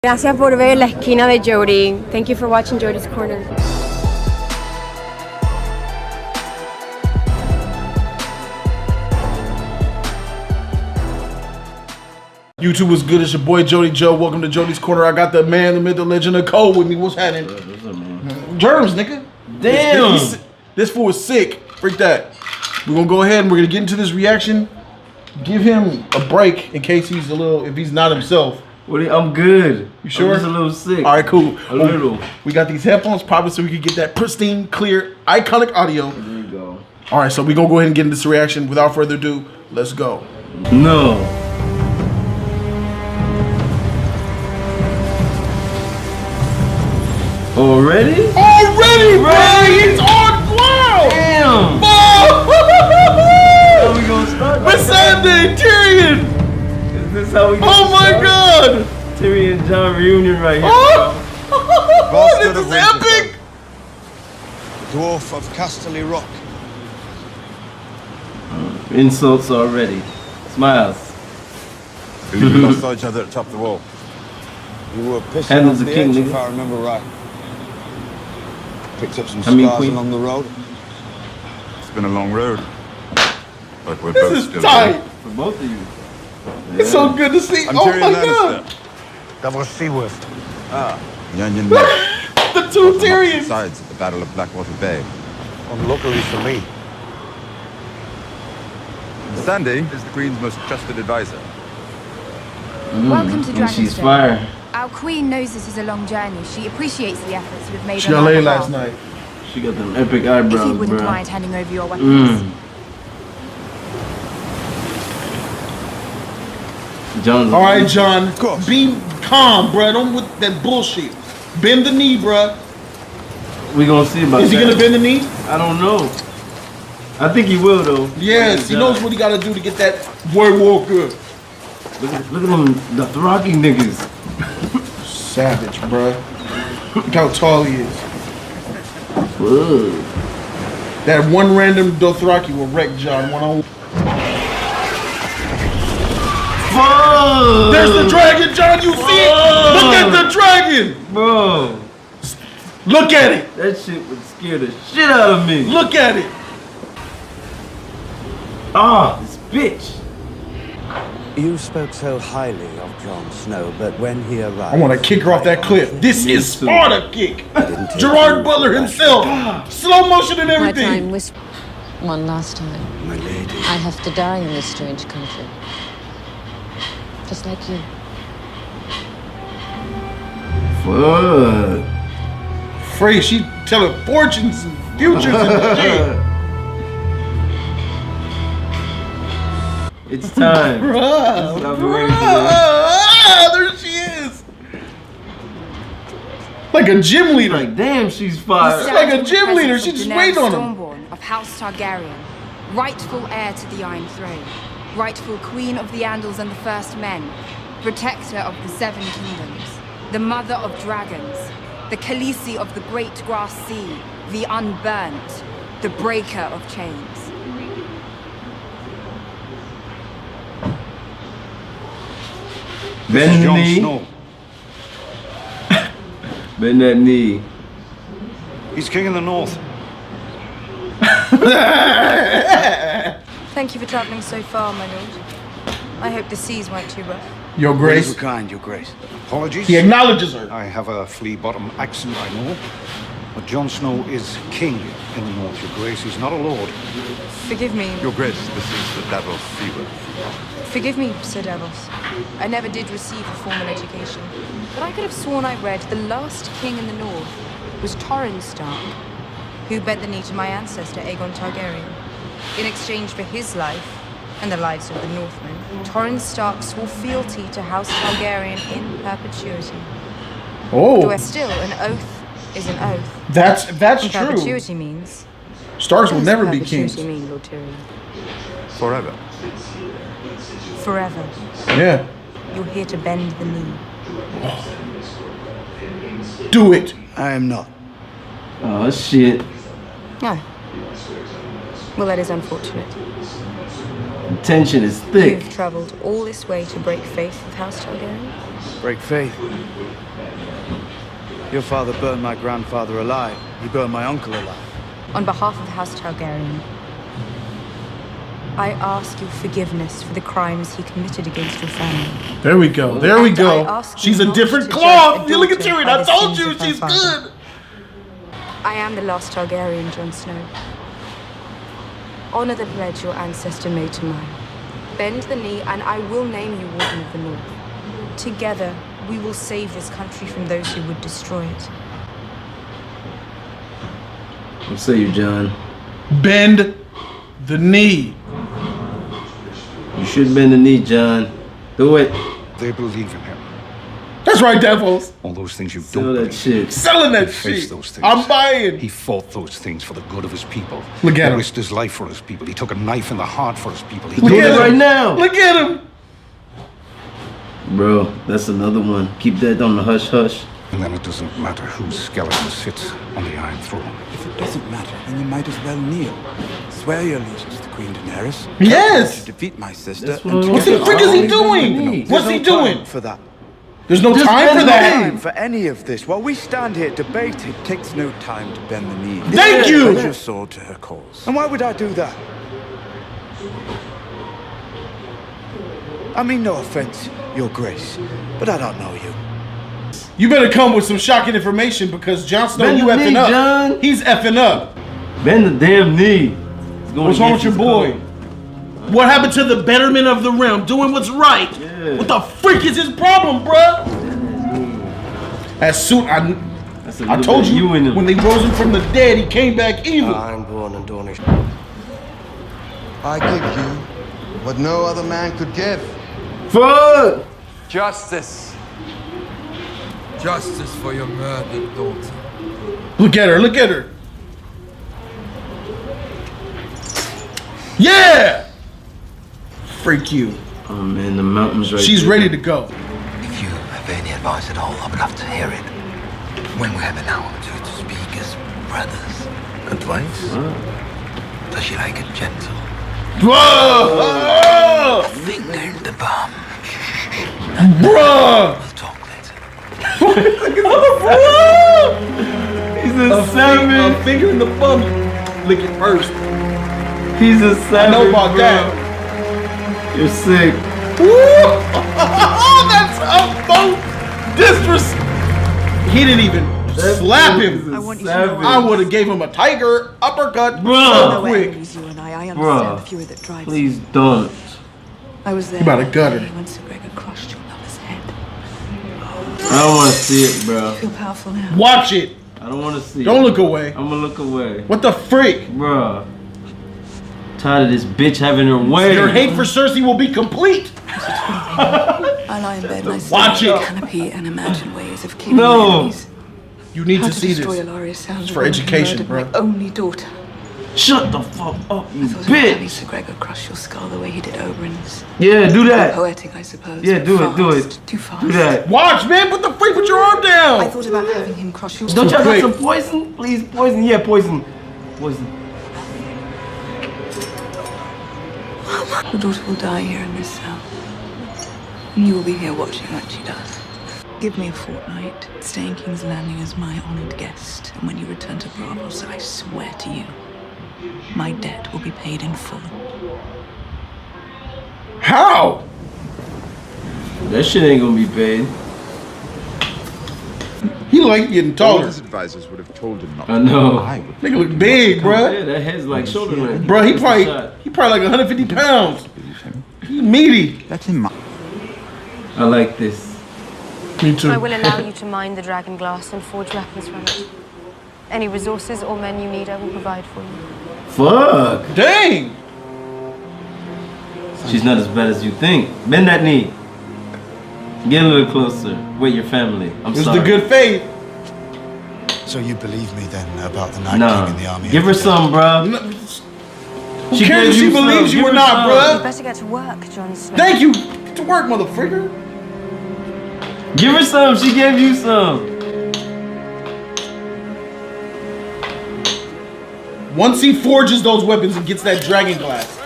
Gracias por ver la esquina de Jody. Thank you for watching Jody's Corner. YouTube was good. It's your boy Jody Joe. Welcome to Jody's Corner. I got the man, the myth, the legend, the code with me. What's happening? Germs, nigga. Damn. This fool is sick. Freak that. We're gonna go ahead and we're gonna get into this reaction. Give him a break in case he's if he's not himself. I'm good. You sure? I'm just a little sick. All right, cool. A little. We got these headphones probably so we can get that pristine, clear, iconic audio. There you go. All right, so we're gonna go ahead and get into this reaction. Without further ado, let's go. No. Already? Already, bro! It's on wow! Damn! Oh! How we gonna start? Missandei, Tyrion! Is this how we Oh my god! Tyrion and Jon reunion right here. Oh! Bastard This of is epic! the dwarf of Casterly Rock. Insults already. Smiles. We lost each other at the top of the wall. You were pissing Handles off the the king, edge, nigga. if I remember right. Picked up some I mean, scars queen. along the road. It's been a long road, but we're This both is still tight! For both of you. It's so good to see! I'm Oh Tyrion my god! Lannister. Davos Seaworth. Union men The two fought on opposite Tyrions! sides at the Battle of Blackwater Bay. Unluckily for me. Sandy is the Queen's most trusted advisor. Welcome to And she's Dragonstone. fire. Our queen knows this is a long journey. She appreciates the efforts you've made She on got our laid behalf. last night. She got them epic If you eyebrows, wouldn't bro. mind handing over your weapons. John's All right, John. course. Be calm, bro. Don't with that bullshit. Bend the knee, bro. We gonna see about Is he that. gonna bend the knee? I don't know. I think he will though. Yes, he knows what he gotta do to get that White Walker. Look at them, the Dothraki niggas. Savage, bro. Look how tall he is. Ugh. That one random Dothraki will wreck John one-on-one. Fuck! There's the dragon, John. You see it? Look at the dragon. Bro, Look at it. that shit would scare the shit out of me. Look at it. Ah, this bitch. You spoke so highly of Jon Snow, but when he arrived... I want to kick her off that cliff. This Me is too. Sparta kick. didn't take Gerard you Butler for himself. Slow motion and My time everything. was one last time. My lady. I have to die in this strange country. Just like you. Fuck. Frey, she telling fortunes and futures and shit. It's time. Bruh, I've been waiting for this. there she is. Like a gym leader. Like, damn, she's fire. like a gym leader. She just waited on him. Stormborn of House Targaryen, rightful heir to the Iron Throne, rightful queen of the Andals and the First Men, protector of the Seven Kingdoms, the mother of dragons, the Khaleesi of the Great Grass Sea, the Unburnt, the breaker of chains. This is Bend the Jon knee. Snow. Bend that knee. He's king of the north. Thank you for traveling so far, my lord. I hope the seas weren't too rough. Your Grace. Grace. Kind, your grace. Apologies. He acknowledges her. I have a flea-bottom accent, I know. But Jon Snow is king in the north, your grace. He's not a lord. Forgive me. Your Grace, this is the Davos Seaworth. Forgive me, Sir Davos. I never did receive a formal education, but I could have sworn I read the last king in the north was Torrhen Stark, who bent the knee to my ancestor Aegon Targaryen. In exchange for his life and the lives of the Northmen, Torrhen Stark swore fealty to House Targaryen in perpetuity. Oh, Where still an oath is an oath. that's And true. perpetuity means. Starks will What does never be kings. perpetuity mean, Lord Tyrion? Forever. Forever. Yeah. You're here to bend the knee. Do it. I am not. Oh, shit. No. Well, that is unfortunate. The tension is thick. You've traveled all this way to break faith with House Targaryen? Break faith. Your father burned my grandfather alive. He burned my uncle alive. On behalf of House Targaryen, I ask your forgiveness for the crimes he committed against your family. There we go. There we And I go. ask She's you a not different to judge cloth. a You look at daughter Tyrion. by I the told sins you of her she's father. good. I am the last Targaryen, Jon Snow. Honor the pledge your ancestor made to mine. Bend the knee, and I will name you Warden of the North. Together, we will save this country from those who would destroy it. I'll say you, John. Bend the knee. You should bend the knee, John. Do it. They believe in him. That's right, Devils. All those things you Sell don't that believe. shit. Selling that He faced shit. those things. I'm buying. He fought those things for the good of his people. Look at he him. risked his life for his people. He took a knife in the heart for his people. He Look Do at it him. right now. Look at him. Bro, that's another one. Keep that on the hush hush. And then it doesn't matter whose skeleton sits on the Iron Throne. If it doesn't matter, then you might as well kneel. Swear your allegiance to Queen Daenerys. Yes. To defeat my sister. That's and what- to What the get frick our is he only doing? remnant. What's There's he no doing? time for that. There's no Just time bend for the that. Time for any of this. While we stand here debating, it takes no time to bend the knee. Thank you. Pledge your sword to her cause. And why would I do that? I mean, no offense, Your Grace, but I don't know you. You better come with some shocking information because Jon Snow, Bend you the effing knee, up. John. He's effing up. Bend the damn knee. It's going What's wrong with against your his boy? code. What happened to the betterment of the realm? Doing what's right. Yeah. What the freak is his problem, bruh? As soon That's a I little told bit you in him. when they rose him from the dead, he came back evil. Ironborn and Dornish. I give you what no other man could give. Fuck! Justice. Justice for your murdered daughter. Look at her. Look at her. Yeah. Freak you. Oh man, the mountains right She's there. ready to go. If you have any advice at all, I would love to hear it. When we have an hour or two to speak as brothers. Advice? Does she like it gentle? Whoa! Finger in the bum. Bruh! We'll talk later. He's a savage. A finger in the bum. Lick it first. He's a savage. I know about bro. that. You're sick. Woo! That's a boat disrespect. He didn't even slap him. I want you to know I would have gave him a tiger uppercut Bro. so quick. You and I understand Bro, the fury that drives please don't. I was there. You about to gut her. When Sir Gregor crushed your lover's head. I don't want to see it, bro. I feel powerful now. Watch it. I don't want to see Don't it. look away. I'm gonna look away. What the freak? Bruh. Tired of this bitch having her way. Your hate for Cersei will be complete. I lie in bed and I stare Watch at the it. canopy and imagine ways of killing No. my enemies. You need How to see destroy this. Ilaria Sound, It's the for woman who education, murdered bro. My only daughter. Shut the fuck up, you I thought about having bitch. Sir Gregor crush your skull the way he did Oberyn's. Yeah, do that. Poetic, I suppose. Yeah, but do it, do fast, it. Too fast. Do that. Watch, man. Put the freak. Put your arm I down. thought about having him crush your Don't y'all quick. got some poison? Please, poison. Yeah, poison. Poison. Your daughter will die here in this cell. And you will be here watching what she does. Give me a fortnight. Stay in King's Landing as my honored guest. And when you return to Bravos, I swear to you, my debt will be paid in full. How? That shit ain't gonna be paid. He like getting All taller. his advisors would have told him not I know. I would. Nigga look big, bruh. Yeah, that head's like shoulder length. Bruh, he That's the probably shot. like 150 pounds. He meaty. Let him. I like this. Me too. I will allow you to mine the dragon glass and forge weapons from it. Any resources or men you need, I will provide for you. Fuck. Dang. She's not as bad as you think. Bend that knee. Get a little closer. With your family. I'm It's sorry. the good faith. So you believe me then about the Night Nah. King and the army? Give her some, bruh. No, who She cares if gave she you some. believes you Give or her not, some. bruh? Better get to work, Jon Snow. Thank you. Get to work, motherfucker. Give her some. She gave you some. Once he forges those weapons and gets that dragon glass,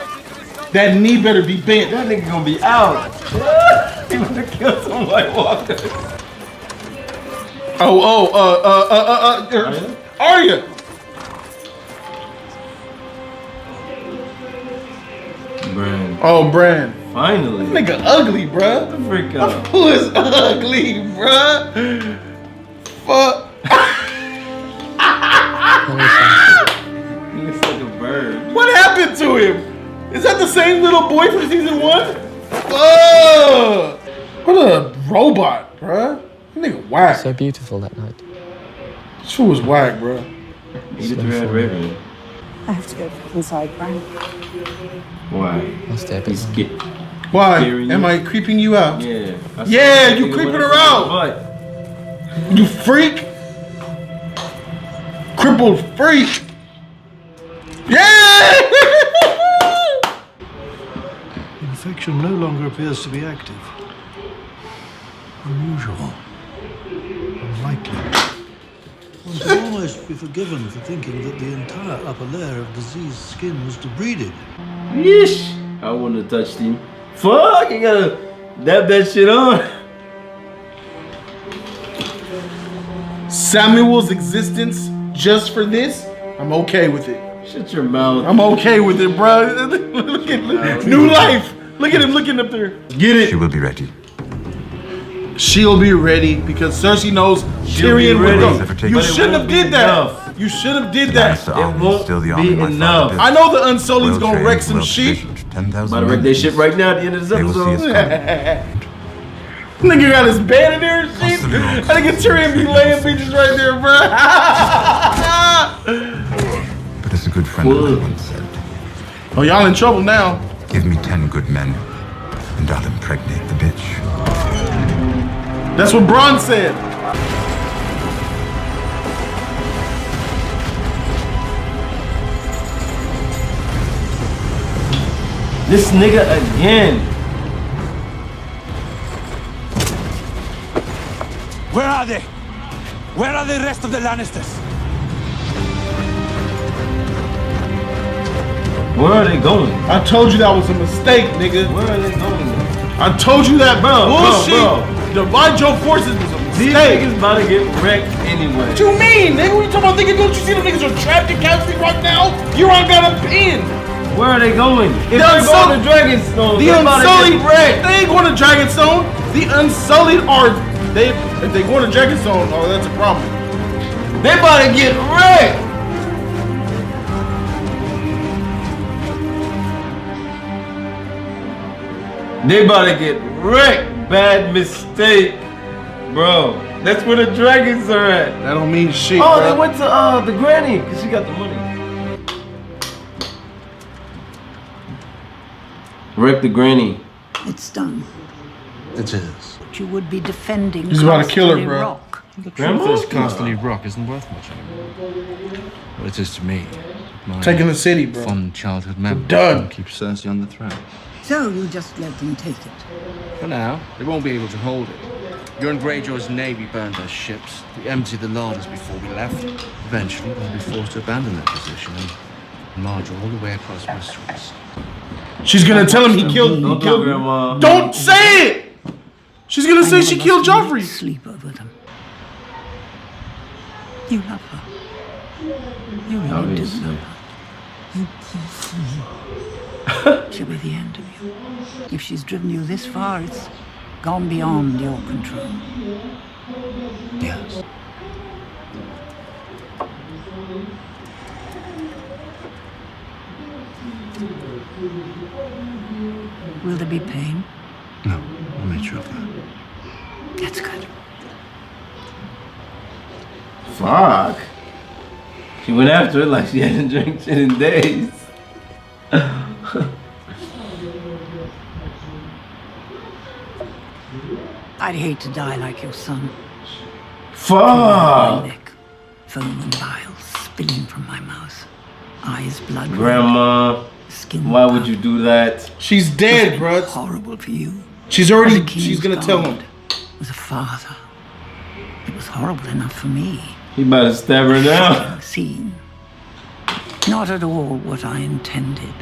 That knee better be bent. That nigga gonna be out. He gonna kill some White Walkers. Arya. Bran. Oh, Bran. Finally. This nigga ugly, bruh. Get the freak out. Who is ugly, bruh? Fuck. He looks like a bird. What happened to him? Is that the same little boy from season 1? Fuck. What a robot, bruh. That nigga whack. So beautiful that night. She was whack, bruh. He's a red raven. I have to go inside, Bran. Why? I'll stay up. He's scared. Why? Am I creeping you out? Yeah. Yeah, you creeping her out. What? You freak. Crippled freak. Yeah! Infection no longer appears to be active. Unusual. Unlikely. One can almost be forgiven for thinking that the entire upper layer of diseased skin was debrided. Yeesh. I wouldn't have touched him. Fuck, you gotta dab that shit on. Samuel's existence just for this, I'm okay with it. Shut your mouth. I'm okay with it, bro. Look at new life. Look at him looking up there. Get it. She will be ready. She'll be ready because Cersei knows Tyrion will go. You shouldn't have did that. You should have did that. It won't still the army be enough. I know the Unsullied's gonna wreck some shit. About to wreck that shit right now at the end of this episode. Nigga got his bed in there and shit. I think Tyrion be laying bitches right there, bro. But as a good friend of mine once said, oh, y'all in trouble now. give me 10 good men, and I'll impregnate the bitch. That's what Bronn said. This nigga again. Where are they? Where are the rest of the Lannisters? Where are they going? I told you that was a mistake, nigga. Where are they going? I told you that, bullshit. Divide your forces was a These mistake. niggas about to get wrecked anyway. What you mean, nigga? What you talking about? Thinking, don't you see the niggas are trapped in Castle right now? Euron got a pin. Where are they going? If The they're going to Dragonstone, The they're about to Unsullied, get wrecked. they ain't going to Dragonstone. The Unsullied are, if they go to Dragonstone, oh, that's a problem. They about to get wrecked. They about to get wrecked. Bad mistake, bro. That's where the dragons are at. That don't mean shit. Oh, bro. they went to the granny because she got the money. Wreck the granny. It's done. It is. But you would be defending He's about to kill her, Casterly bro. Rock. The Grandma? truth is, Casterly Rock isn't worth much anymore. Well, it is to me. My Taking the city, bro. fond childhood memory. Done. Keep Cersei on the throne. So you just let them take it. For now, they won't be able to hold it. Euron Greyjoy's navy burned their ships. We emptied the larders before we left. Eventually, they'll be forced to abandon their position and march all the way across Westeros. She's gonna tell him he killed. Don't do it, Grandma. Don't say it. She's gonna say she killed Joffrey. Sleep over them. You love her. You really do love her. She'll be the end of you. If she's driven you this far, it's gone beyond your control. Yes. Will there be pain? No, I made sure of that. That's good. Fuck. She went after it like she hadn't drank shit in days. I'd hate to die like your son. Fuck. My neck, foam and bile spilling from my mouth. Eyes blood red. Grandma, Skin why would you do that? She's dead, bro. Horrible for you. She's already. She's gonna tell him. As a father, it was horrible enough for me. He about to stab her now. Shocking scene. Not at all what I intended.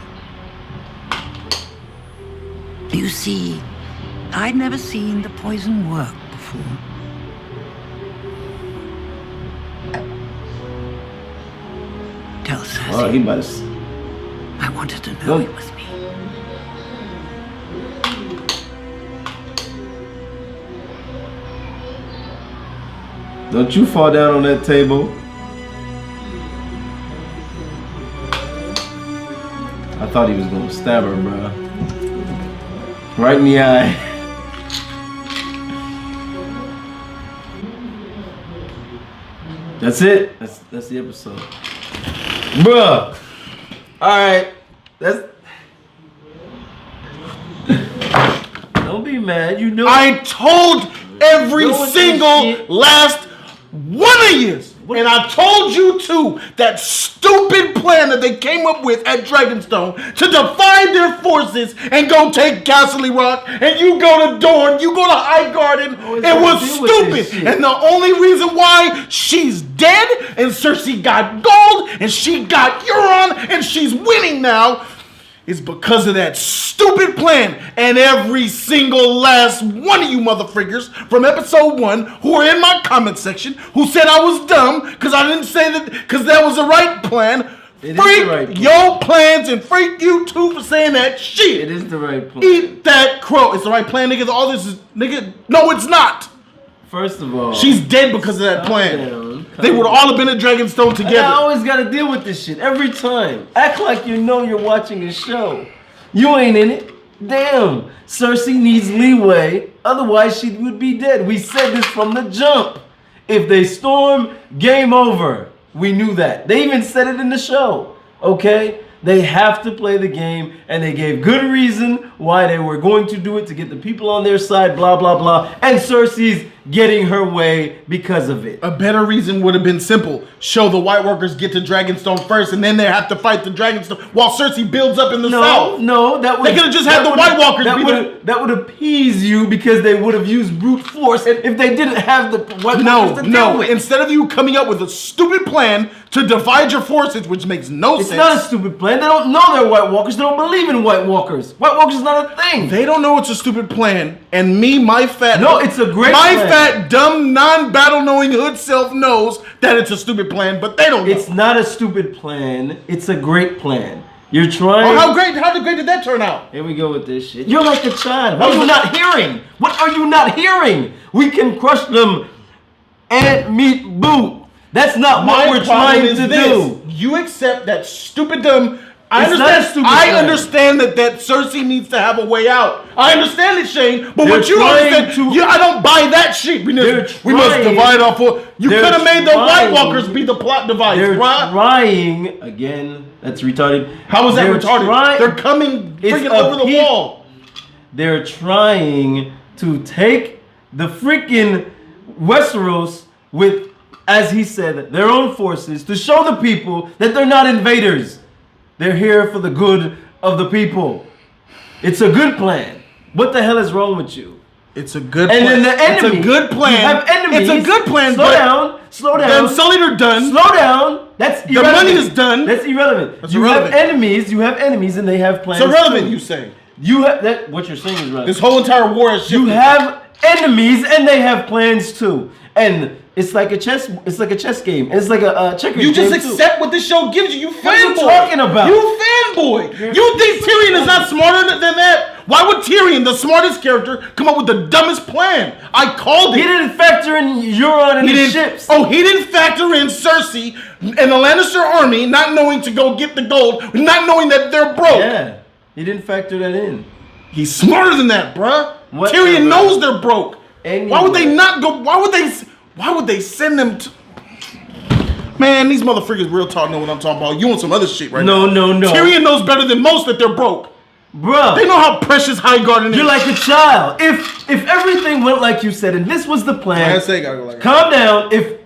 You see, I'd never seen the poison work before. Tell Cersei. Oh, he about to... I wanted to know it was me. Don't you fall down on that table. I thought he was gonna stab her, bro. Right in the eye. That's it. That's the episode. Bruh. Alright. Don't be mad. You know I told every single last one of you, and I told you too, that stupid plan that they came up with at Dragonstone to defy their forces and go take Castle Rock, and you go to Dorne, you go to Highgarden. It was stupid, and the only reason why she's dead and Cersei got gold and she got Euron and she's winning now is because of that stupid plan. And every single last one of you motherfriggers from episode 1 who are in my comment section who said I was dumb because I didn't say that because that was the right plan. Freak your plans and freak you too for saying that shit. It is the right plan. Eat that crow. It's the right plan, nigga. All this is, nigga. No, it's not. First of all, she's dead because of that plan. They would all have been at Dragonstone together. I always gotta deal with this shit every time. Act like you know you're watching a show. You ain't in it. Damn. Cersei needs leeway, otherwise she would be dead. We said this from the jump. If they storm, game over. We knew that. They even said it in the show. Okay? They have to play the game, and they gave good reason why they were going to do it, to get the people on their side, blah, blah, blah. And Cersei's getting her way because of it. A better reason would have been simple. Show the White Walkers get to Dragonstone first, and then they have to fight the Dragonstone while Cersei builds up in the south. No, that would... They could have just had the White Walkers that would appease you because they would have used brute force if they didn't have the White Walkers to deal with. Instead of you coming up with a stupid plan to divide your forces, which makes no sense. It's not a stupid plan. They don't know they're White Walkers. They don't believe in White Walkers. White Walkers is not a thing. They don't know it's a stupid plan, and me, my fat... No, it's a great plan. My fat, dumb, non-battle knowing hood self knows that it's a stupid plan, but they don't know. It's not a stupid plan. It's a great plan. You're trying... Oh, how great did that turn out? Here we go with this shit. You're like a child. What are you not hearing? What are you not hearing? We can crush them and meet boo. That's not what we're trying to do. You accept that stupid dumb... I understand that Cersei needs to have a way out. I understand it, Shane. But what you understand, I don't buy that shit. We must divide our forces. You could have made the White Walkers be the plot device. They're trying again. That's retarded. How is that retarded? They're coming freaking over the wall. They're trying to take the freaking Westeros with, as he said, their own forces to show the people that they're not invaders. They're here for the good of the people. It's a good plan. What the hell is wrong with you? It's a good plan. And then the enemies. It's a good plan. You have enemies. It's a good plan. Slow down. Slow down. Then Sullied are done. Slow down. That's irrelevant. The money is done. That's irrelevant. That's irrelevant. You have enemies, and they have plans. It's irrelevant, you say. You have that. What you're saying is relevant. This whole entire war is shifted. You have enemies, and they have plans too. And it's like a chess. It's like a chess game. It's like a checkers game. You just accept what this show gives you. You fanboy. What are you talking about? You fanboy. You think Tyrion is not smarter than that? Why would Tyrion, the smartest character, come up with the dumbest plan? I called it. He didn't factor in Euron and his ships. Oh, he didn't factor in Cersei and the Lannister army not knowing to go get the gold, not knowing that they're broke. Yeah, he didn't factor that in. He's smarter than that, bruh. Tyrion knows they're broke. Anyway. Why would they not go? Why would they send them to? Man, these motherfuckers real talk know what I'm talking about. You want some other shit right now? No. Tyrion knows better than most that they're broke. Bro, they know how precious Highgarden is. You're like a child. If everything went like you said and this was the plan, calm down. If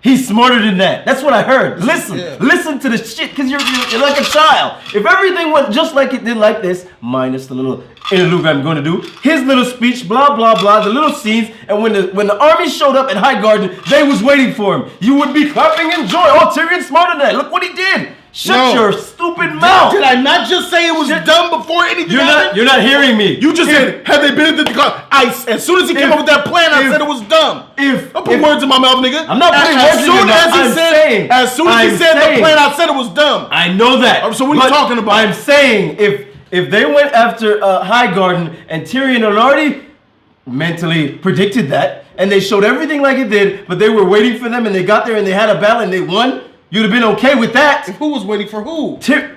he's smarter than that, that's what I heard. Listen to the shit, because you're like a child. If everything went just like it did like this, minus the little interlude I'm going to do, his little speech, blah blah blah, the little scenes, and when the army showed up at Highgarden, they was waiting for him. You would be clapping in joy. Oh, Tyrion's smarter than that. Look what he did. Shut your stupid mouth. Did I not just say it was dumb before anything happened? You're not hearing me. You just said, have they been at the as soon as he came up with that plan, I said it was dumb. Don't put words in my mouth, nigga. I'm not putting words in your mouth. As soon as he said the plan, I said it was dumb. I know that. So what are you talking about? I'm saying if they went after Highgarden and Tyrion had already mentally predicted that, and they showed everything like it did, but they were waiting for them and they got there and they had a battle and they won, you'd have been okay with that. Who was waiting for who? The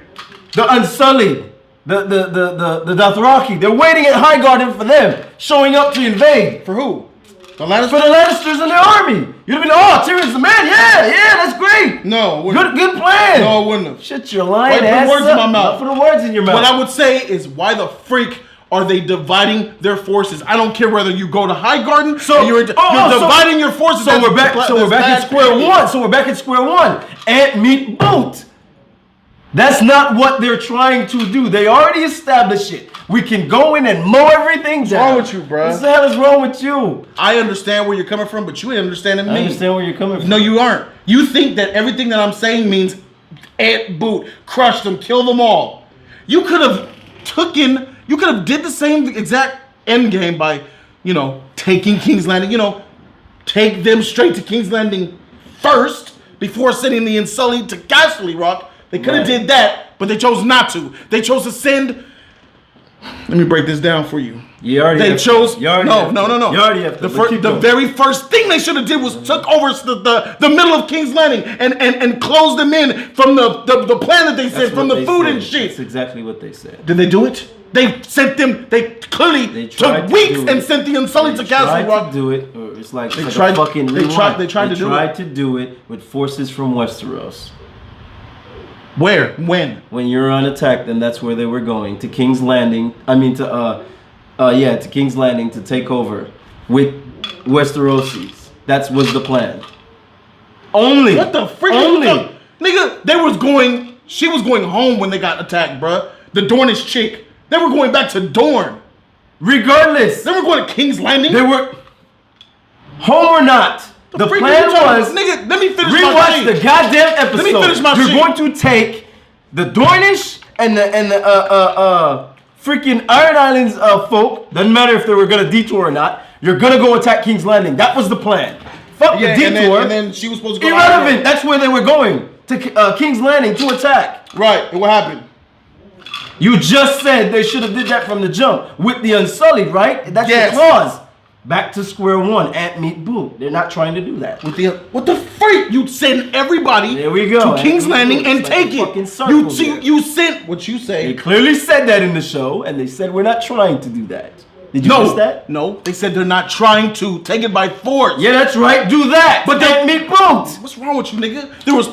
Unsullied, the Dothraki. They're waiting at Highgarden for them, showing up to invade. For who? The Lannisters? For the Lannisters and their army. You'd have been, oh, Tyrion's the man. Yeah, that's great. No, good plan. No, I wouldn't have. Shut your lying Put ass words up. in my mouth. Put the words in your mouth. What I would say is, why the freak are they dividing their forces? I don't care whether you go to Highgarden or you're dividing your forces. So we're back at square one. So we're back at square one. Ant meet boot. That's not what they're trying to do. They already established it. We can go in and mow everything down. What's wrong with you, bro? What the hell is wrong with you? I understand where you're coming from, but you ain't understanding me. I understand where you're coming from. No, you aren't. You think that everything that I'm saying means ant boot, crush them, kill them all. You could have did the same exact end game by, taking King's Landing, take them straight to King's Landing first before sending the Unsullied to Castle Rock. They could have did that, but they chose not to. They chose to send. Let me break this down for you. No. You already have to. The very first thing they should have did was took over the middle of King's Landing and closed them in from the plan that they said, from the food and shit. That's exactly what they said. Did they do it? They sent them. They clearly took weeks and sent the Unsullied to Castle Rock. To do it. Or it's like They tried to do it with forces from Westeros. Where? When? When Euron attacked them, that's where they were going. To King's Landing. To King's Landing to take over with Westerosis. That was the plan. Only. What the freak? Nigga, she was going home when they got attacked, bruh. The Dornish chick. They were going back to Dorne. Regardless. They were going to King's Landing. They were home or not. The plan was, nigga, let me finish my rewatch shit. the goddamn episode. Let me finish my You're shit. going to take the Dornish and the freaking Iron Islands folk. Doesn't matter if they were gonna detour or not. You're gonna go attack King's Landing. That was the plan. Fuck the detour. And then she was supposed to go. Irrelevant. That's where they were going, to King's Landing to attack. Right. And what happened? You just said they should have did that from the jump with the Unsullied, right? That's the clause. Back to square one. Ant meet boot. They're not trying to do that. What the freak? You'd send everybody to King's Landing and take it. You sent what you say. They clearly said that in the show, and they said we're not trying to do that. Did you miss that? No, they said they're not trying to take it by force. Yeah, that's right. Do that. But Ant meet boot. What's wrong with you, nigga? There was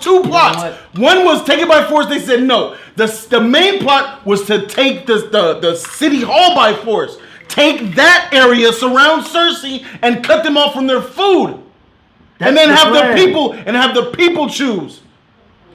two plots. One was take it by force. They said no. The main plot was to take the city hall by force. Take that area, surround Cersei, and cut them off from their food. And then have the people choose.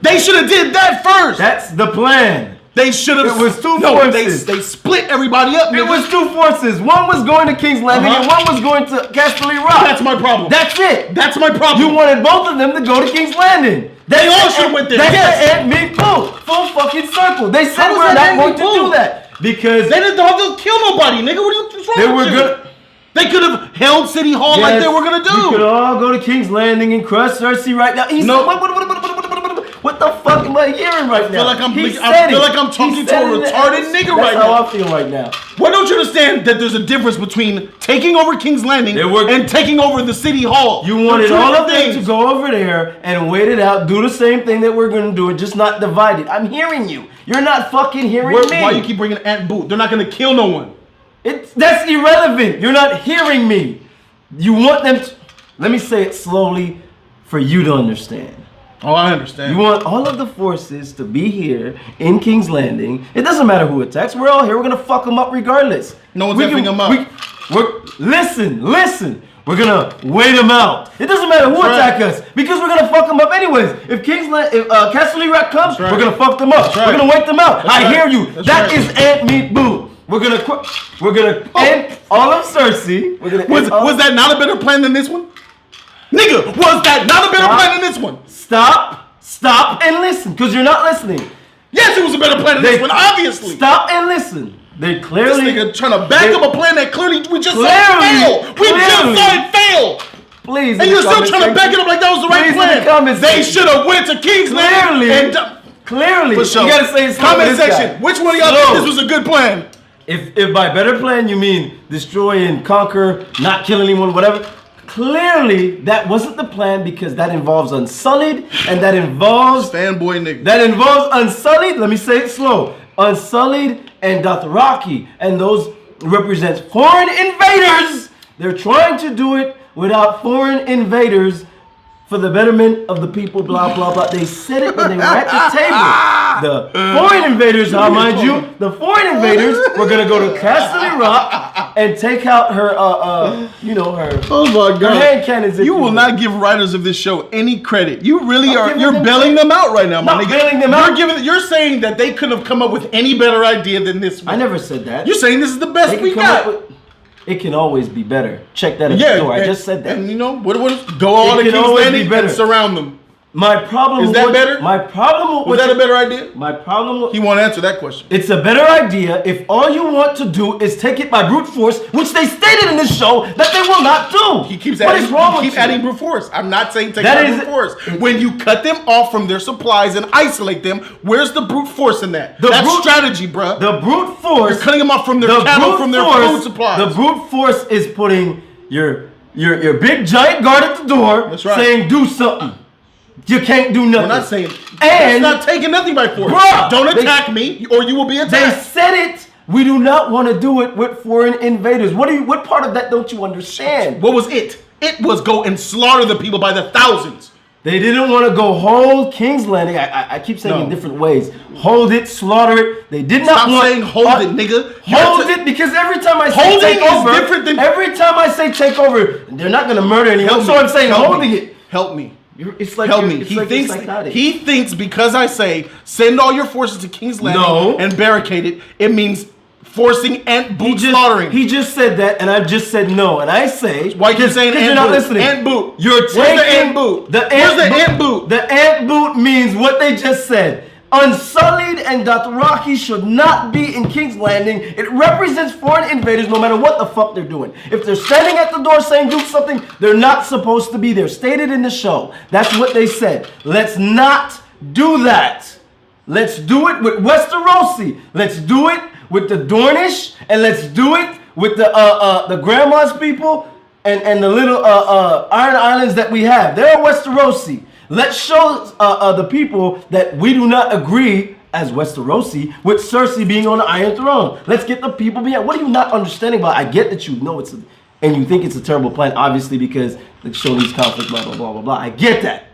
They should have did that first. That's the plan. They should have. It was two forces. They split everybody up. It was two forces. One was going to King's Landing and one was going to Casterly Rock. That's my problem. That's it. That's my problem. You wanted both of them to go to King's Landing. They all should have went there. That's the Ant meet boot. Full fucking circle. They said we're not going to do that. Because they didn't have to kill nobody, nigga. What's wrong with you? They could have held City Hall like they were gonna do. We could all go to King's Landing and crush Cersei right now. What the fuck am I hearing right now? I feel like I'm talking to a retarded nigga right now. That's how I feel right now. Why don't you understand that there's a difference between taking over King's Landing and taking over the City Hall? You wanted all of them to go over there and wait it out, do the same thing that we're gonna do, and just not divide it. I'm hearing you. You're not fucking hearing me. Why you keep bringing Ant Boot? They're not gonna kill no one. That's irrelevant. You're not hearing me. You want them to... Let me say it slowly for you to understand. Oh, I understand. You want all of the forces to be here in King's Landing. It doesn't matter who attacks. We're all here. We're going to fuck them up regardless. No one's effing them up. Listen. We're going to wait them out. It doesn't matter who attack us because we're going to fuck them up anyways. If Casterly Rock comes, we're going to fuck them up. We're going to wait them out. I hear you. That is Ant meet boot. We're gonna end all of Cersei. Was that not a better plan than this one? Nigga, was that not a better plan than this one? Stop Stop and listen, because you're not listening. Yes, it was a better plan than this one, obviously. Stop and listen. They clearly... This nigga trying to back up a plan that clearly we just saw it fail. We just saw it fail. Please. And you're still trying to back it up like that was the right plan. They should have went to King's Landing. Clearly. For sure. You gotta say it's comment section. Which one of y'all think this was a good plan? If by better plan you mean destroy and conquer, not kill anyone, whatever. Clearly, that wasn't the plan because that involves Unsullied and that involves... Fanboy nigga. That involves Unsullied, let me say it slow. Unsullied and Dothraki, and those represent foreign invaders. They're trying to do it without foreign invaders for the betterment of the people, blah, blah, blah. They said it when they were at the table. The foreign invaders, mind you, the foreign invaders were going to go to Castle Rock and take out her, her, oh my God. Her hand cannons. You will not give writers of this show any credit. You really are. You're bailing them out right now, my nigga. Bailing them out. You're saying that they couldn't have come up with any better idea than this one. I never said that. You're saying this is the best we got. It can always be better. Check that at the door. I just said that. And you know, what go all to King's Landing and surround them. My problem is that better? My problem was that a better idea? My problem. He won't answer that question. It's a better idea if all you want to do is take it by brute force, which they stated in this show that they will not do. He keeps what adding. Is wrong he with keeps you? adding brute force. I'm not saying take it by brute force. When you cut them off from their supplies and isolate them, where's the brute force in that? That's strategy, bruh. The brute force. You're cutting them off from their cattle, from their food supplies. The brute force is putting your big giant guard at the door, saying do something. You can't do nothing. We're not saying. And it's not taking nothing by force. Bruh, don't attack me, or you will be attacked. They said it. We do not want to do it with foreign invaders. What part of that don't you understand? What was it? It was go and slaughter the people by the thousands. They didn't want to go hold King's Landing. I keep saying in different ways. Hold it, slaughter it. They did not want. Stop saying hold it, nigga. Hold it because every time I say take over, every time I say take over, they're not going to murder anyone. So I'm saying holding it. Help me. It's like help me. He thinks because I say send all your forces to King's Landing and barricade it, it means forcing Ant Boot slaughtering. He just said that, and I just said no. And I say why you saying Ant you're Boot? Not listening. Ant Boot. You're taking Where's the Ant Boot? Where's the Ant Boot? The Ant Boot means what they just said. Unsullied and Dothraki should not be in King's Landing. It represents foreign invaders no matter what the fuck they're doing. If they're standing at the door saying do something, they're not supposed to be there. Stated in the show. That's what they said. Let's not do that. Let's do it with Westerosi. Let's do it with the Dornish. And let's do it with the grandma's people and the little Iron Islands that we have. They're Westerosi. Let's show the people that we do not agree as Westerosi with Cersei being on the Iron Throne. Let's get the people behind. What are you not understanding about? I get that you know and you think it's a terrible plan, obviously, because the show needs conflict, blah, blah, blah, blah, blah. I get that.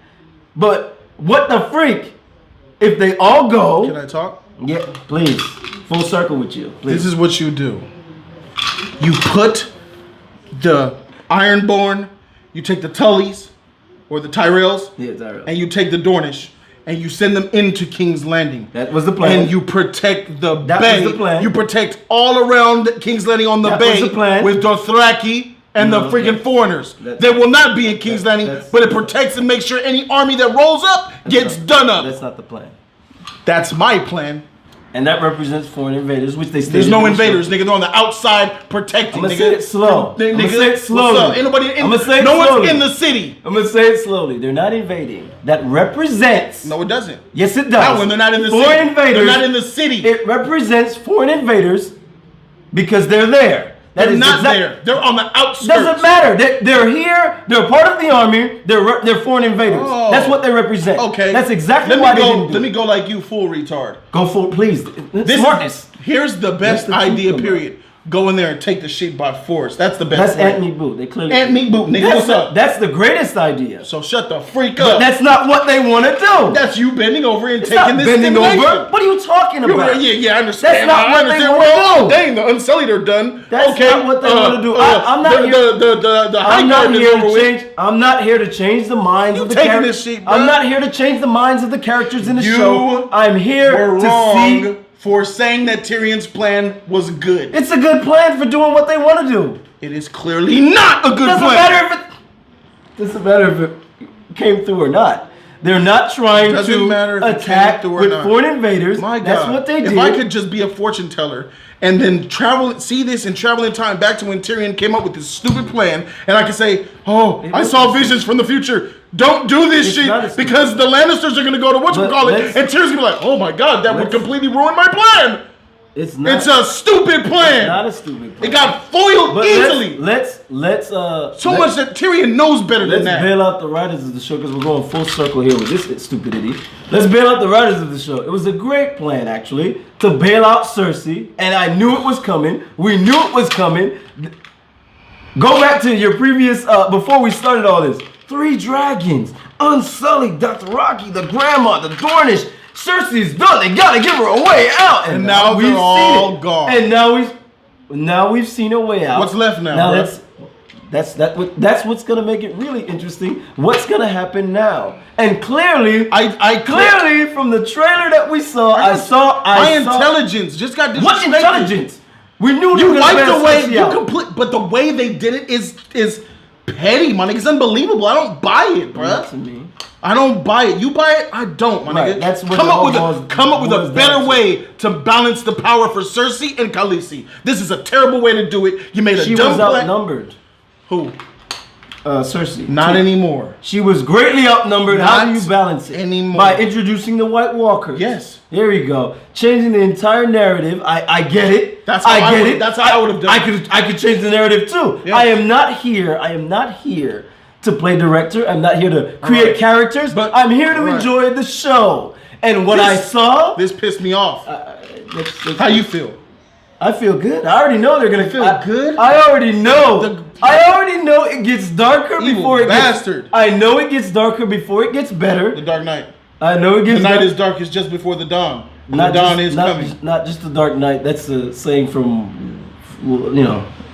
But what the freak? If they all go... Can I talk? Yeah, please. Full circle with you. Please. This is what you do. You put the Ironborn, you take the Tullys, or the Tyrells, and you take the Dornish, and you send them into King's Landing. That was the plan. And you protect the bay. That was the plan. You protect all around King's Landing on the bay was the plan. with Dothraki and the freaking foreigners. They will not be in King's Landing, but it protects and makes sure any army that rolls up gets done up. That's not the plan. That's my plan. And that represents foreign invaders, which they stated. There's no invaders, nigga. They're on the outside protecting. I'm gonna say it slow. I'm gonna say it slowly. What's up? Ain't nobody in, I'm gonna say it no slowly. one's in the city. I'm gonna say it slowly. They're not invading. That represents. No, it doesn't. Yes, it does. Not when they're not in the foreign city. Invaders. They're not in the city. It represents foreign invaders because they're there. They're not there. They're on the outskirts. Doesn't matter. They're here. They're part of the army. They're foreign invaders. Oh. That's what they represent. Okay. That's exactly why they didn't do. Let me go like you, full retard. Go full, please. Smartness. Here's the best idea, period. Go in there and take the shit by force. That's the best. That's Ant Meat Boot. They clearly. Ant Meat Boot, nigga. What's up? That's the greatest idea. So shut the freak But up. that's not what they want to do. That's you bending over and It's taking not this bending stimulation. over. What are you talking about? Yeah, I understand. That's not what they want to do. Dang, the Unsullied are done. That's okay, not what they want to do. I'm not here. The high guard is over with. I'm not here to change the minds of the taking characters. this shit, bro. I'm not here to change the minds of the characters in the You show. I'm here were to wrong see. for saying that Tyrion's plan was good. It's a good plan for doing what they want to do. It is clearly not a good plan. Doesn't matter if it came through or not. They're not trying Doesn't to matter if it attack came through or with not. foreign invaders. My God. That's what they did. If I could just be a fortune teller and then see this and travel in time back to when Tyrion came up with this stupid plan, and I could say, oh, I saw visions from the future. Don't do this shit because the Lannisters are gonna go to whatchamacallit, and Tyrion's gonna be like, oh my God, that would completely ruin my plan. It's not. It's a stupid plan. It's not a stupid plan. It got foiled But easily. Let's so much that Tyrion knows better than that. Let's bail out the writers of the show because we're going full circle here with this stupidity. Let's bail out the writers of the show. It was a great plan, actually, to bail out Cersei, and I knew it was coming. We knew it was coming. Go back to your previous, before we started all this. 3 dragons, Unsullied, Dothraki, the grandma, the Dornish. Cersei's done. They gotta give her a way out, and now they're all gone. And now we've seen a way out. What's left now? Now that's what's gonna make it really interesting. What's gonna happen now? And clearly, clearly from the trailer that we saw, I saw intelligence just got disrespected. What intelligence? We knew you like the way you complete, but the way they did it is petty, my nigga. It's unbelievable. I don't buy it, bruh. Not to me. I don't buy it. You buy it? I don't, my nigga. That's what come up with a better way to balance the power for Cersei and Khaleesi. This is a terrible way to do it. You made a She dumb was plan. outnumbered. Who? Cersei. Not anymore. She was greatly outnumbered. How do you Not balance it? anymore. By introducing the White Walkers. Yes. There you go. Changing the entire narrative. I get it. That's how I would have done it. I could change the narrative too. Yeah. I am not here to play director. I'm not here to create characters. But I'm here to enjoy the show. And what I saw, this pissed me off. How you feel? I feel good. I already know they're gonna feel good. I already know. I already know it gets darker before it bastard. I know it gets darker before it gets better. The Dark Knight. I know it gets. The night is darkest just before the dawn. And the dawn is coming. Not just the Dark Knight. That's a saying from,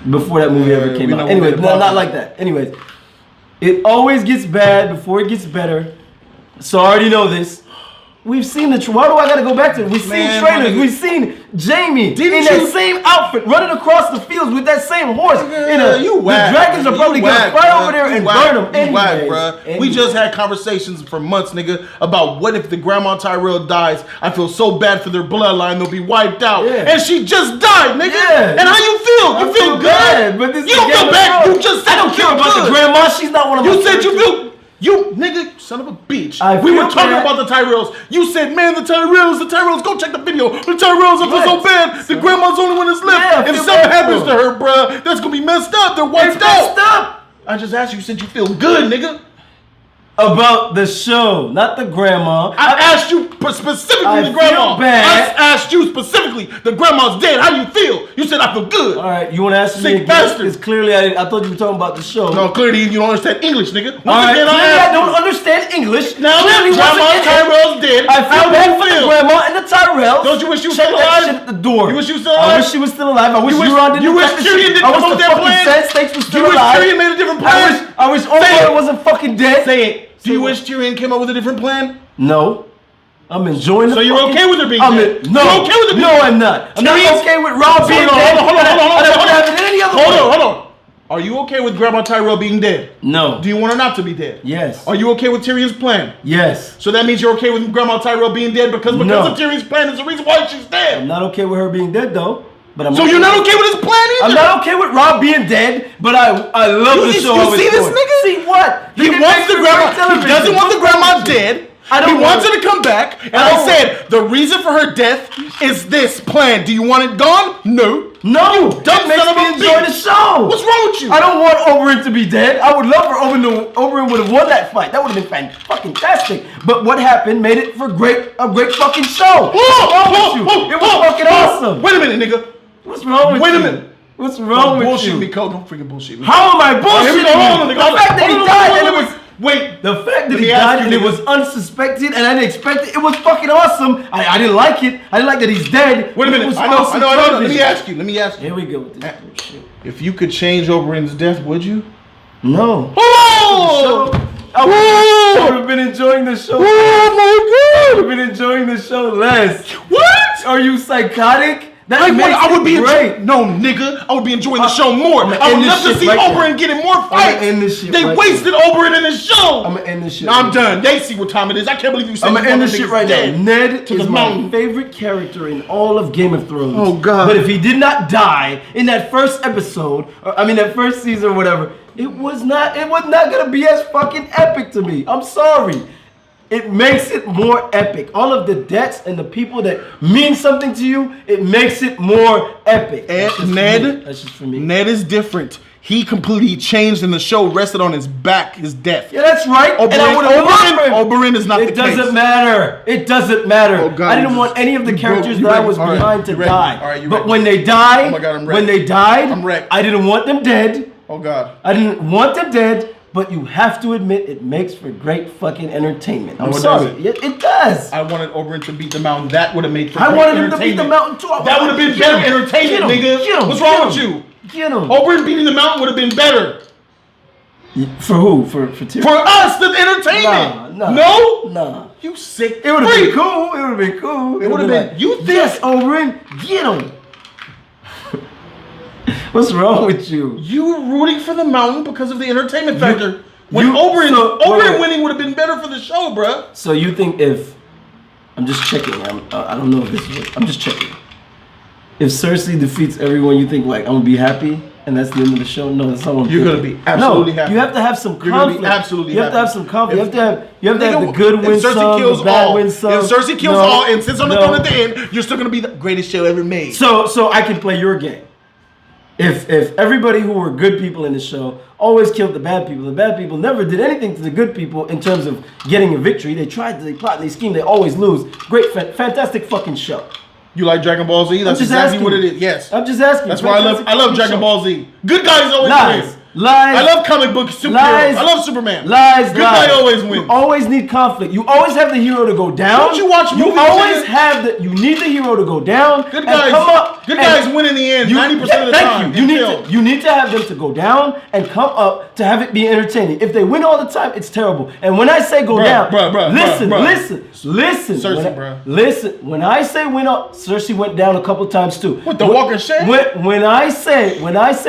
before that movie ever came out. Anyway, not like that. Anyways, it always gets bad before it gets better. So I already know this. We've seen why do I gotta go back to it? We've seen trailers. We've seen Jamie in that same outfit running across the fields with that same horse. The dragons are probably gonna fly over there and burn them anyways. We just had conversations for months, nigga, about what if the Grandma Tyrell dies. I feel so bad for their bloodline; they'll be wiped out. Yeah. And she just died, nigga. Yeah. And how you feel? You feel good? Bad, but this you don't feel bad. You just said I don't care about the grandma. She's not one of my. You said you feel. You nigga, son of a bitch. We were talking about the Tyrells. You said, man, the Tyrells, go check the video. The Tyrells, I feel so bad. The grandma's the only one that's left. Yeah, if something happens to her, bruh, that's gonna be messed up. They're wiped out. Messed up. I just asked you said you feel good, nigga. About the show, not the grandma. I asked you specifically the grandma. I asked you specifically, the grandma's dead. How you feel? You said I feel good. All right, you want to ask me Sick again? bastard. Because clearly I thought you were talking about the show. No, clearly you don't understand English, nigga. Once All right, again, clearly I I don't understand English. Now clearly, Grandma Tyrell's dead. I feel How bad you for the feel? grandma and the Tyrells. Don't you wish you was Check still that alive? shit at the door. You wish you was still alive? I wish she was still alive. I wish You wish- Euron didn't you wish cut the Tyrion shit. didn't I come wish up the with that fucking plan? Sand Snakes was still You wish alive. Tyrion made a different plan? I wish Say Oberyn it. wasn't fucking dead. Say it. Do you wish Tyrion came up with a different plan? No. I'm enjoying the So you're fucking- okay with her being I'm dead? No. You're okay with her being No, dead? I'm not. I'm not Tyrion's- okay with Rob being Hold on, dead. hold on. I don't want to have it any other way. Hold on. Are you okay with Grandma Tyrell being dead? No. Do you want her not to be dead? Yes. Are you okay with Tyrion's plan? Yes. So that means you're okay with Grandma Tyrell being dead because No. of Tyrion's plan is the reason why she's dead. I'm not okay with her being dead though. But I'm So you're not okay with his plan either? I'm not okay with Rob being dead, but I love the show. You see this nigga? See what? He wants the grandma. He doesn't want the grandma dead. He wants her to come back. And I said the reason for her death is this plan. Do you want it gone? No. No. You dumb It makes son of me a enjoy bitch. the show. What's wrong with you? I don't want Oberyn to be dead. I would love for Oberyn would have won that fight. That would have been fantastic. But what happened made it for a great fucking show. What's wrong with you? It was fucking awesome. Wait a minute, nigga. What's wrong with you? Wait a minute. What's wrong with bullshit you? me, Cole. Don't freaking bullshit me. How am I Here we bullshitting go. Hold on, you? nigga. The fact that he died and it was... Wait. The fact that Let he me ask died you, and it nigga. was unsuspected and I didn't expect it. It was fucking awesome. I didn't like it. I didn't like that he's dead. Wait a minute. It was I know. awesome Let television. me ask you. Here we go with this bullshit. If you could change Oberyn's death, would you? No. Oh! I would have been enjoying the show. Oh my I would have been enjoying the show less. What? Are you psychotic? I would be great. No, nigga, I would be enjoying the show more. I would love to see Oberyn getting more fights. They wasted Oberyn in this show. I'm gonna end this shit. No, I'm done. They see what time it is. I can't believe you said I'm gonna end this shit right now. Ned to is the my mountain. favorite character in all of Game of Thrones. Oh God! But if he did not die in that first episode, that first season or whatever, it was not gonna be as fucking epic to me. I'm sorry. It makes it more epic. All of the deaths and the people that mean something to you, it makes it more epic. And that's just for me. Ned is different. He completely changed and the show rested on his back, his death. Yeah, that's right. Oberyn is not the case. It doesn't matter. It doesn't matter. Oh, God, I didn't want any of the characters that I was behind to die. All right, but when they died, oh my God, I'm wrecked. when they died, I'm wrecked. I didn't want them dead. Oh God. I didn't want them dead. But you have to admit, it makes for great fucking entertainment. I'm No, it sorry. doesn't. It does. I wanted Oberyn to beat the mountain. That would have made for I great wanted him to beat the entertainment. mountain too. That would have been better entertainment, nigga. What's wrong with you? Get him. Oberyn beating the mountain would have been better. For who? For Tyrion? For us, the entertainment. Nah. No? You sick. It would have been cool. It would have been cool. It would have been. Like, You think? yes, Oberyn, get him. What's wrong with you? You were rooting for the mountain because of the entertainment factor. Oberyn winning would have been better for the show, bruh. So you think if I'm just checking? I don't know if this is. I'm just checking. If Cersei defeats everyone, you think like I'm gonna be happy, and that's the end of the show? No, that's not what I'm You're thinking. gonna be absolutely no, happy. You have to have some conflict. You're gonna be absolutely You have to happy. have some conflict. If- you have to have the good win If Cersei some, kills the bad all, win some. if Cersei kills No, all and sits on the no. throne at the end, you're still gonna be the greatest show ever made. So I can play your game. If everybody who were good people in the show always killed the bad people never did anything to the good people in terms of getting a victory. They tried, they plot, they scheme, they always lose. Great, fantastic fucking show. You like Dragon Ball Z? That's just exactly asking. what it is. Yes. I'm just asking. That's why I love Dragon Ball Z. Good guys always Lies. win. Lies. I love comic book superheroes. Lies. I love Superman. Lies. Good lies. guy always wins. You always need conflict. You always have the hero to go down. Don't you watch movies? You always have the. You need the hero to go down. Good and guys. Come up. Good guys win in the end. 90% of the time. Thank you. You need to have them to go down and come up to have it be entertaining. If they win all the time, it's terrible. And when I say go down, listen. Cersei, listen. When I say win up, Cersei went down a couple times too. What, the Walker Shed? When I say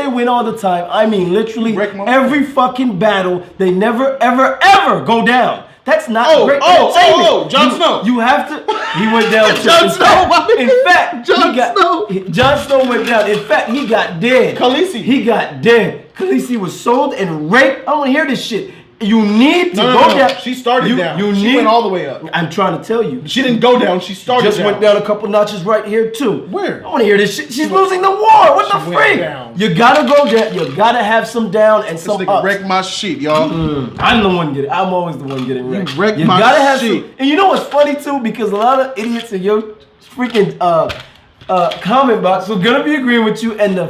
win all the time, I mean literally every fucking battle. They never ever go down. That's not great entertainment. Jon Snow. You have to. He went down. Jon Snow. In fact, Jon Snow went down. In fact, he got dead. Khaleesi. He got dead. Khaleesi was sold and raped. I don't want to hear this shit. You need to go down. She started down. She went all the way up. I'm trying to tell you. She didn't go down. She started Just down. went down a couple notches right here too. Where? I want to hear this shit. She's losing the war. What the freak? You gotta go down. You gotta have some down and some up. Wreck my shit, y'all. I'm the one getting. I'm always the one getting wrecked. You wrecked You my gotta have shit. some. And you know what's funny too? Because a lot of idiots in your freaking comment box are gonna be agreeing with you, and the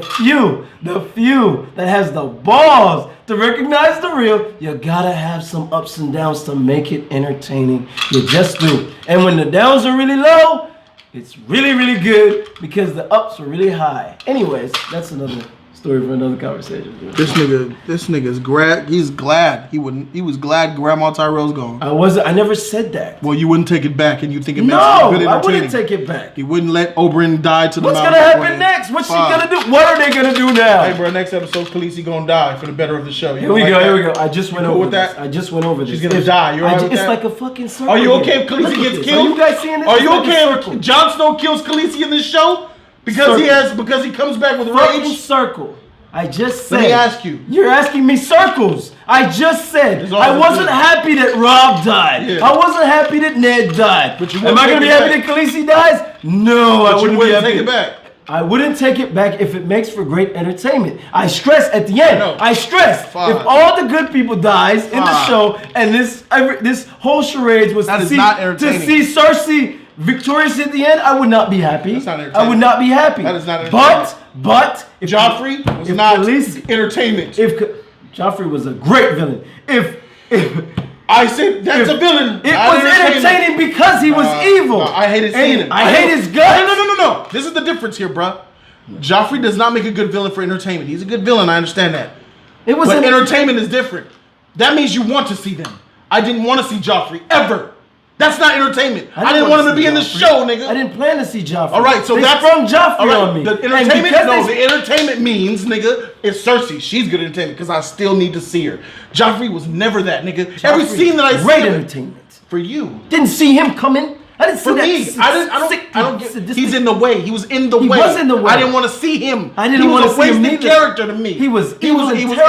few that has the balls to recognize the real, you gotta have some ups and downs to make it entertaining. You just do. And when the downs are really low, it's really, really good because the ups are really high. Anyways, that's another story for another conversation. This nigga's glad. He's glad. He was glad Grandma Tyrell's gone. I never said that. Well, you wouldn't take it back, and you think it makes No, it good I entertaining. wouldn't take it back. He wouldn't let Oberyn die to the What's mountain. gonna happen next? What's she gonna do? What are they gonna do now? Hey, bro, next episode, Khaleesi gonna die for the better of the show. Here we go. I just went over this. that? I just went over this. She's gonna die. You alright with It's that? like a fucking circle. Are you okay here. if Khaleesi Look at gets this. killed? Are you guys seeing this? Are It's you like a okay circle. if Jon Snow kills Khaleesi in this show? Because he comes back with Fucking rage. circle. I just said. Let me ask you. You're asking me circles. I just said. I wasn't happy that Rob died. Yeah. I wasn't happy that Ned died. But you Am I gonna wouldn't be take happy it that Khaleesi dies? No, I But you wouldn't be wouldn't happy. take it back. I wouldn't take it back if it makes for great entertainment. I stress at the end. No. I stress Fine. if all the good people dies in the Fine. show and this whole charade was That to is see not entertaining. Cersei victorious at the end, I would not be happy. That's not entertaining. I would not be happy. That is not entertaining. But if Joffrey was if not Khaleesi- entertainment. If Joffrey was a great villain. If I said that's a villain. it not was entertaining because he was evil. No, I hated seeing him. I hate his guts. No. This is the difference here, bruh. Joffrey does not make a good villain for entertainment. He's a good villain. I understand that. But entertainment is different. That means you want to see them. I didn't want to see Joffrey ever. That's not entertainment. I didn't want him to be in the show, nigga. I didn't plan to see Joffrey. All right, so they that's sprung Joffrey all right, on me. The entertainment, the entertainment means, nigga, it's Cersei. She's good entertainment because I still need to see her. Joffrey was never that, nigga. Every scene that I see, great entertainment for you. Didn't see him coming. I didn't see For that. me, I don't get. He's in the way. He was in the way. He was in the way. I didn't want to see him. I didn't want to see him He was a neither. wasted character to me. He was irrelevant,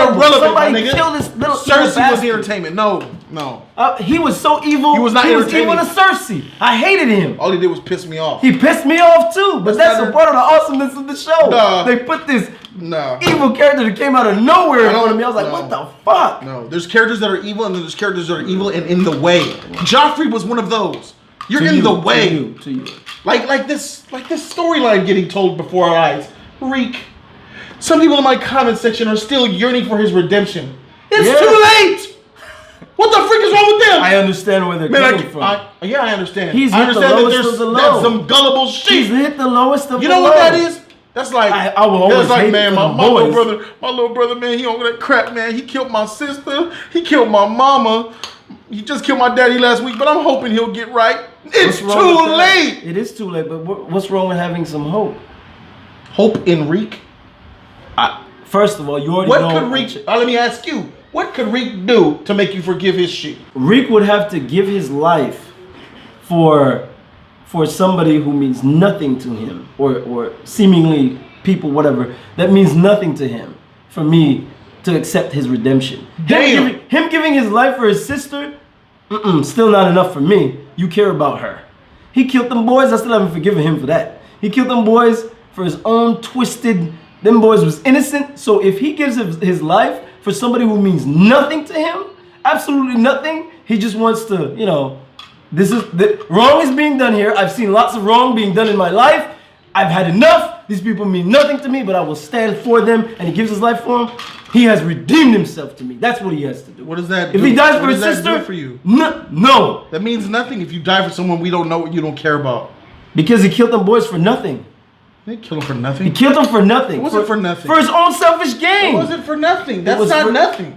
Somebody my nigga. killed this little Cersei was bastard. the entertainment. No. He was so evil. He was not He was evil entertaining. to Cersei. I hated him. All he did was piss me off. He pissed me off too. But that's not a part of the awesomeness of the show. Nah. They put this Nah. evil character that came out of nowhere in front of me. I was like, what the fuck? No, there's characters that are evil and there's characters that are evil and in the way. Joffrey was one of those. You're in the way. To you. Like this storyline getting told before our eyes. Reek. Some people in my comment section are still yearning for his redemption. It's too late. What the freak is wrong with them? I understand where they're coming from. I understand. He's I hit the understand that lowest there's of the low. that's some gullible shit. He's hit the lowest of the low. You know what that is? That's like I will always that's like, hate man, for the my boys. little brother, man, he on that crap, man. He killed my sister. He killed my mama. He just killed my daddy last week, but I'm hoping he'll get right. It's too late. It is too late, but what's wrong with having some hope? Hope in Reek? First of all, you already What know. could Reek, let me ask you, what could Reek do to make you forgive his shit? Reek would have to give his life for somebody who means nothing to him, or seemingly people, whatever, that means nothing to him, for me to accept his redemption. Him giving his life for his sister, still not enough for me. You care about her. He killed them boys. I still haven't forgiven him for that. He killed them boys for his own twisted. Them boys was innocent. So if he gives his life for somebody who means nothing to him, absolutely nothing, he just wants to, wrong is being done here. I've seen lots of wrong being done in my life. I've had enough. These people mean nothing to me, but I will stand for them. And he gives his life for them. He has redeemed himself to me. That's what he has to do. What does that If do? he dies What for his does that sister, do for you? No. That means nothing if you die for someone we don't know, what you don't care about. Because he killed them boys for nothing. He didn't kill them for nothing. He killed them for nothing. It wasn't for nothing. For his own selfish gain. It wasn't for nothing. That's not nothing.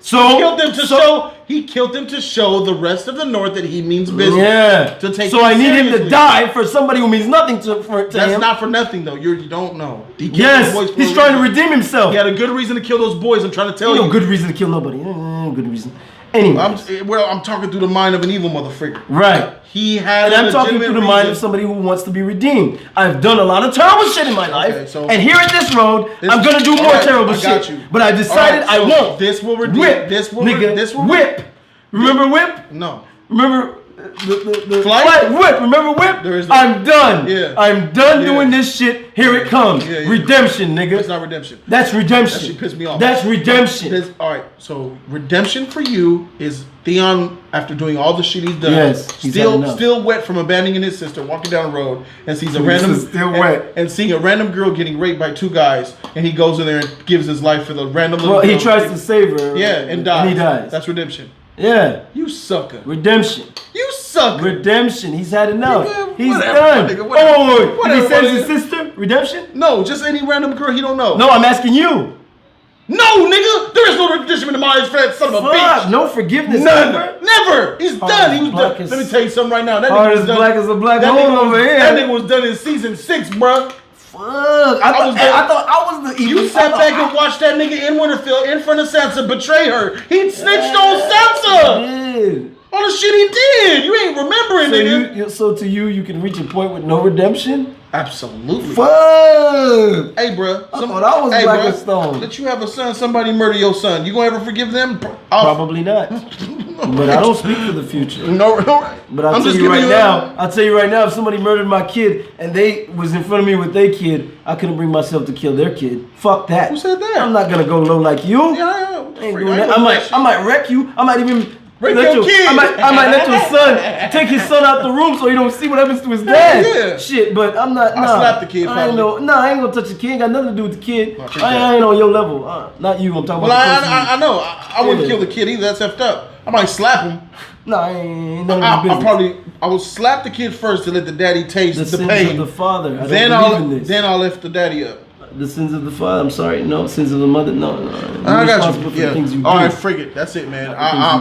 So he killed them to show. He killed them to show the rest of the North that he means business. Yeah. To take. So I need him to die for somebody who means nothing to him. That's not for nothing though. You don't know. He killed Yes. those boys for He's a trying to reason. redeem himself. He had a good reason to kill those boys. I'm trying to tell you. No good reason to kill nobody. Good reason. Anyway. I'm talking through the mind of an evil motherfucker. Right. He had. And I'm talking through the mind of somebody who wants to be redeemed. I've done a lot of terrible shit in my life, and here at this road, I'm gonna do more terrible shit. But I decided I won't. This will redeem. Whip. This will. Nigga. This will. Whip. Remember Whip? No. Remember the Flight? Whip? Remember Whip? I'm done. Yeah. I'm done doing this shit. Here it comes. Yeah. Redemption, nigga. It's not redemption. That's redemption. That shit pissed me off. That's redemption. All right. So redemption for you is Theon, after doing all the shit he's done, Yes, he's had enough. still wet from abandoning his sister, walking down the road and sees a He's random still wet. and seeing a random girl getting raped by two guys, and he goes in there and gives his life for the random little Well, he girl. tries to save her. Yeah, and dies. And he dies. That's redemption. Yeah. You sucker. Redemption. You sucker. Redemption. He's had enough. He's whatever, done. my nigga, whatever. Oh, Whatever, if he saves my his nigga. sister, redemption? No, just any random girl he don't know. No, I'm asking you. No, nigga, there is no redemption in the mind of Fred, son of a bitch. No forgiveness. None. Ever? Never. He's done. He was done. Let me tell you something right now. That Hard nigga was as done. black as a black that hole nigga over was, here. That nigga was done in season 6, bruh. Fuck. I thought I was the evil. You sat back and watched that nigga in Winterfell in front of Sansa betray her. He snitched on Sansa. Did. All the shit he did. You ain't remembering, nigga. So to you can reach a point with no redemption? Absolutely. Fuck. Hey, bruh. I thought I was black as stone. Let you have a son, somebody murder your son. You gonna ever forgive them? Probably not. But I don't speak for the future. No. But I'll tell you right now, if somebody murdered my kid and they was in front of me with their kid, I couldn't bring myself to kill their kid. Fuck that. Who said that? I'm not gonna go low like you. Yeah. Ain't doing that. I might wreck you. I might even Break let your kid. I might let your son take his son out the room so he don't see what happens to his dad. Yeah. Shit, but I'm not. I slapped the kid, I ain't gonna touch the kid. Ain't got nothing to do with the kid. appreciate I ain't on your level. Not you. I'm talking Well, about. the person I know. I wouldn't kill the kid either. That's effed up. I might slap him. No, I ain't none of your business. I would slap the kid first to let the daddy taste The the sins pain. of the father. I Then don't believe in this. I'll lift the daddy up. the sins of the father. I'm sorry, no. Sins of the mother, no. I got responsible you. for Yeah. the things you All right, do. frig it. That's it, man.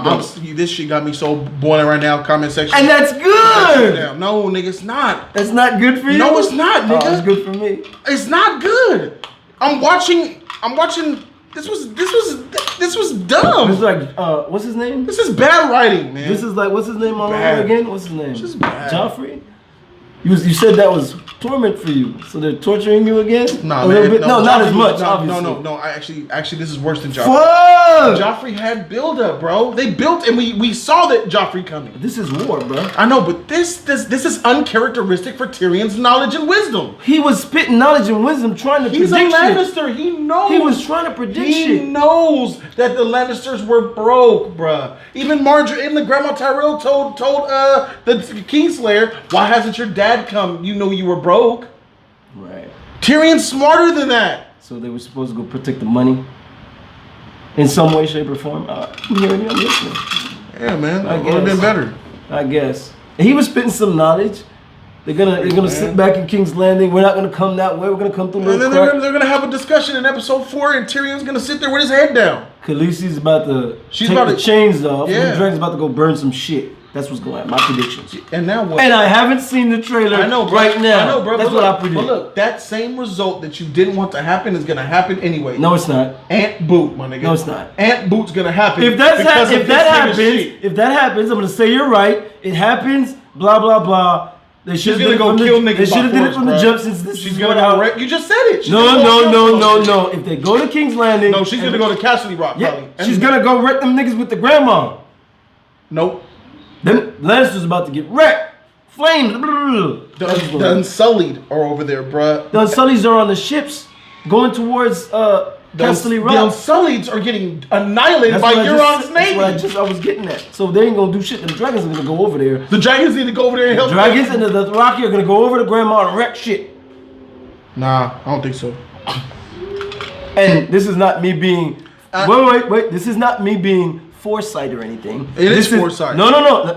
Things you This shit got me so boiling right now. Comment section. And that's good. No, nigga, it's not. That's not good for you. No, it's not, nigga. Oh, it's good for me. It's not good. I'm watching. This was dumb. It's like, what's his name? This is bad writing, man. This is like, what's his name all Bad. over again? What's his name? Just bad. Joffrey? You said that was torment for you, so they're torturing you again? Nah, A little man. bit? No, not as much. No, obviously. no. I actually, this is worse than Joffrey. Fuck! Joffrey had build up, bro. They built, and we saw that Joffrey coming. This is war, bro. I know, but this is uncharacteristic for Tyrion's knowledge and wisdom. He was spitting knowledge and wisdom, trying to He's a predict shit. Lannister. He knows. He was trying to predict He shit. knows that the Lannisters were broke, bruh. Even Marjorie, even the Grandma Tyrell told the Kingslayer, "Why hasn't your dad come? You know you were broke." Right. Tyrion's smarter than that. So they were supposed to go protect the money in some way, shape, or form. I'm hearing you. I'm listening. Yeah, man. I That would have been guess. better. I guess. He was spitting some knowledge. They're gonna sit back in King's Landing. We're not gonna come that way. We're gonna come through And then little they're crack. gonna have a discussion in episode 4, and Tyrion's gonna sit there with his head down. Khaleesi's about to She's take about the to- chains off. Yeah. And the dragon's about to go burn some shit. That's what's going on. My predictions. And now what? And I haven't seen the trailer I know, bro. right now. I know, bro. That's but what look, I predict. But look, that same result that you didn't want to happen is gonna happen anyway. No, it's not. Aunt Boot, my nigga. No, it's not. Aunt Boot's gonna happen. If that because of if this that nigga happens, shit. if that happens, I'm gonna say you're right. It happens. Blah blah blah. They should She's gonna go kill niggas. They should have by did it force, from the bro. jump since this She's is gonna what go. I- You just said it. She's No, gonna no, go no, kill no, folks. no. If they go to King's Landing, No, she's gonna go to Castle Rock. Yeah, Probably. she's gonna go wreck them niggas with the grandma. Nope. Them Lannisters about to get wrecked. Flames. The Unsullied are over there, bruh. The Unsullieds are on the ships going towards Casterly Rock. The Unsullieds are getting annihilated by Euron's navy. That's what I was getting at. So they ain't gonna do shit. The dragons are gonna go over there. The dragons need to go over there and help. The dragons and the Dothraki are gonna go over to grandma and wreck shit. Nah, I don't think so. And this is not me being. Wait. This is not me being foresight or anything. It is This foresight. No.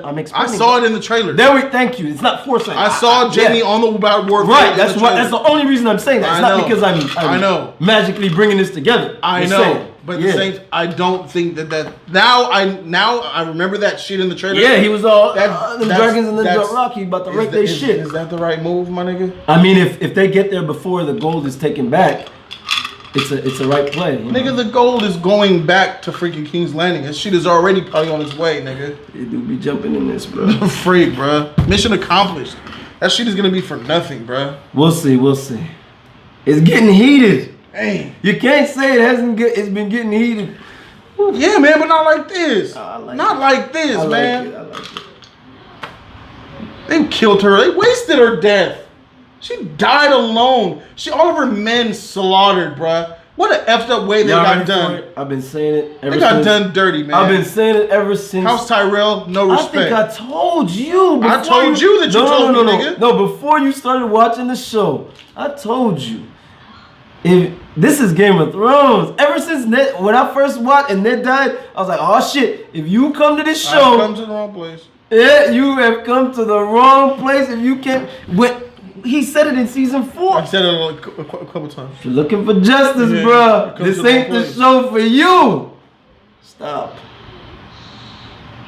I'm I explaining. saw it in the trailer. Thank you. It's not foresight. I saw Jamie on the battlefield. Right. That's why. That's the only reason I'm saying that. It's I not know. because I'm I know. magically bringing this together. I Just know, saying. but Yeah. the same. I don't think that now I remember that shit in the trailer. Yeah, he was all the that's- dragons and the that's- Dothraki about to is wreck that- their is- shit. Is that the right move, my nigga? I mean, if they get there before the gold is taken back, it's a right play. You know? Nigga, the gold is going back to freaking King's Landing. That shit is already probably on its way, nigga. They do be jumping in this, bro. Freak, bro. Mission accomplished. That shit is gonna be for nothing, bro. We'll see. It's getting heated. Hey. You can't say it hasn't. It's been getting heated. Yeah, man, but not like this. Not like this, I like man. it. I like it. They killed her. They wasted her death. She died alone. All of her men slaughtered, bruh. What an effed up way they Y'all got ready for done. it? I've been saying it ever They got since. done dirty, man. I've been saying it ever since. House Tyrell, no respect. I think I told you. I before told you that you told me, nigga. No, before you started watching the show, I told you. If this is Game of Thrones. Ever since Ned, when I first watched and Ned died, I was like, oh shit, if you come to this show. I've come to the wrong place. Yeah, you have come to the wrong place if you can't. He said it in season 4. I said it a couple times. You're looking for justice, Yeah, bruh. come This to the ain't the place. show for you. Stop.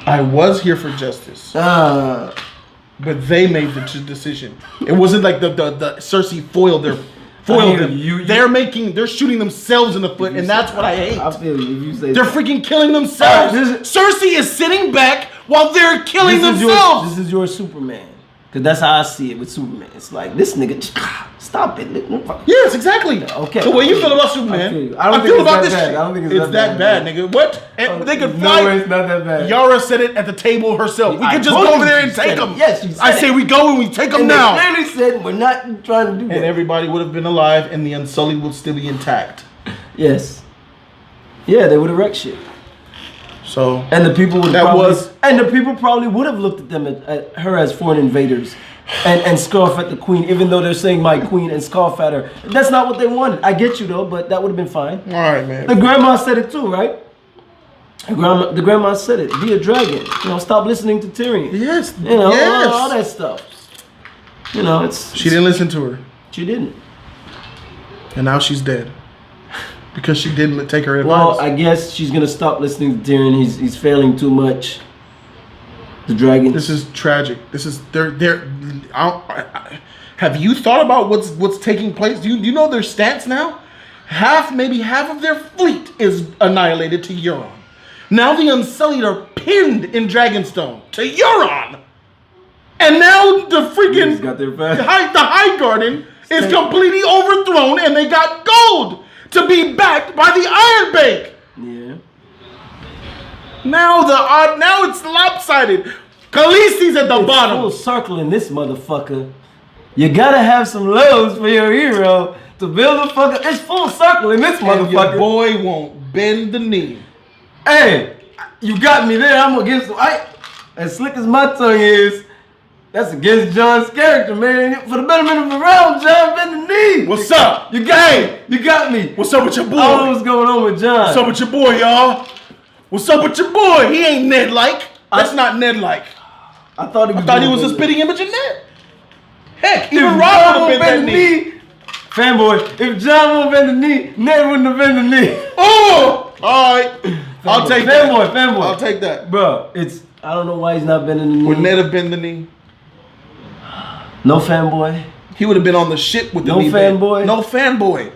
I was here for justice. But they made the decision. It wasn't like the Cersei foiled their them. They're shooting themselves in the foot, and that's what I hate. I feel you. If you say They're freaking killing themselves. Cersei is sitting back while they're killing themselves. This is your Superman. Because that's how I see it with Superman. It's like, this nigga, stop it. Yes, exactly. Okay. The way you feel about Superman, I feel about this shit. I don't think it's that bad, nigga. What? And they could fly. No, it's not that bad. Yara said it at the table herself. We could just told go you over there she and take said them. it. Yes, she said I say it. we go and we take them And now. they clearly said we're not trying to do that. And everybody would have been alive, and the Unsullied would still be intact. Yes. Yeah, they would have wrecked shit. So and the people would that probably, was and the people probably would have looked at them at her as foreign invaders, and scoff at the queen, even though they're saying my queen and scoff at her. That's not what they wanted. I get you though, but that would have been fine. All right, man. The grandma said it too, right? The grandma said it. Be a dragon. You know, stop listening to Tyrion. Yes. You know, yes. all that stuff. You know, She didn't listen to her. She didn't. And now she's dead. Because she didn't take her advice. Well, I guess she's gonna stop listening to Tyrion. He's failing too much. The dragon. This is tragic. This is have you thought about what's taking place? Do you know their stance now? Maybe half of their fleet is annihilated to Euron. Now the Unsullied are pinned in Dragonstone to Euron. And now the freaking the High Garden is completely overthrown, and they got gold to be backed by the Iron Bank. Yeah. Now it's lopsided. Khaleesi's at the bottom. Full circle in this motherfucker. You gotta have some lows for your hero to build a fucker. It's full circle in this motherfucker. And your boy won't bend the knee. Hey, you got me there. I'm against him. As slick as my tongue is, that's against Jon's character, man. For the betterment of the realm, Jon, bend the knee. What's up? You got me. What's up with your boy? I don't know what's going on with Jon. What's up with your boy, y'all? What's up with your boy? He ain't Ned-like. That's not Ned-like. I thought he was a spitting image of Ned. Heck, even Rob would have bent that knee. Fanboy, if Jon won't bend the knee, Ned wouldn't have bent the knee. Oh! Alright. I'll take that. Fanboy. I'll take that. Bro, I don't know why he's not bending the knee. Would Ned have bent the knee? No fanboy. He would have been on the shit with the knee. No fanboy. No fanboy.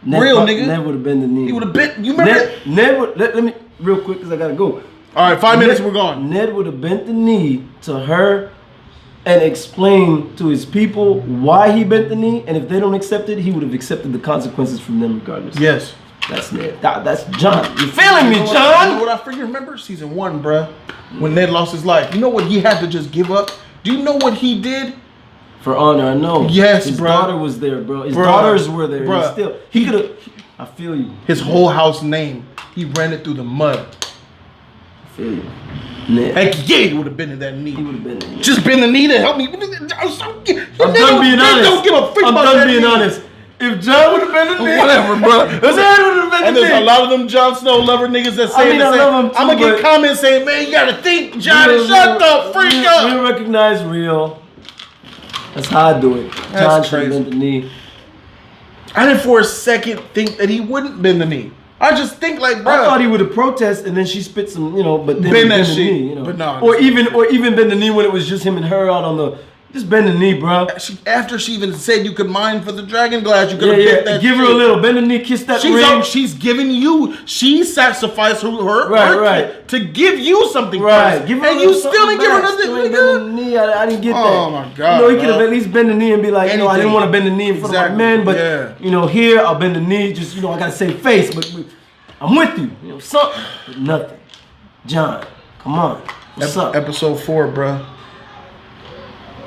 Real nigga. Ned would have been the knee. He would have bent. You remember? Ned would. Let me real quick because I gotta go. All right, 5 minutes. We're gone. Ned would have bent the knee to her and explained to his people why he bent the knee, and if they don't accept it, he would have accepted the consequences from them regardless. Yes. That's Ned. That's Jon. You feeling me, Jon? You know what I freaking remember? Season 1, bruh. When Ned lost his life. You know what he had to just give up? Do you know what he did? For honor, I know. Yes, his bro. daughter was there, bro. His daughters were there. Bruh. He could have. I feel you. His whole house name, he ran it through the mud. I feel you. Ned. Heck yeah, he would have been in that knee. He would have been in. Just been the knee to help me. I'm done being honest. Don't give a freak I'm about done that being knee. honest. If Jon would have been the knee, whatever, bro. Ned would have been And the there's knee. a lot of them Jon Snow lover niggas that say, I love him too, I'm gonna get but- comments saying, man, you gotta think, Jon, and shut the freak up. We recognize real. That's how I do it. Jon should have bent the knee. I didn't for a second think that he wouldn't bend the knee. I just think like, bro. I thought he would have protested and then she spit some, but then Bend that bend the shit. knee, But no, or even bend the knee when it was just him and her out on the. Just bend the knee, bro. After she even said you could mine for the dragon glass, you could have bent that. Give her a little bend the knee, kiss that ring. She's giving you. She sacrificed her Right. to give you something. Right. First, Give her and you still didn't give her nothing. Bend the knee. I didn't get that. Oh my god. He could have at least bend the knee and be like, I didn't want to bend the knee in front of my men, but here I'll bend the knee. Just I gotta save face, but I'm with you. Something, but nothing. Jon, come on. What's up? Episode 4, bro.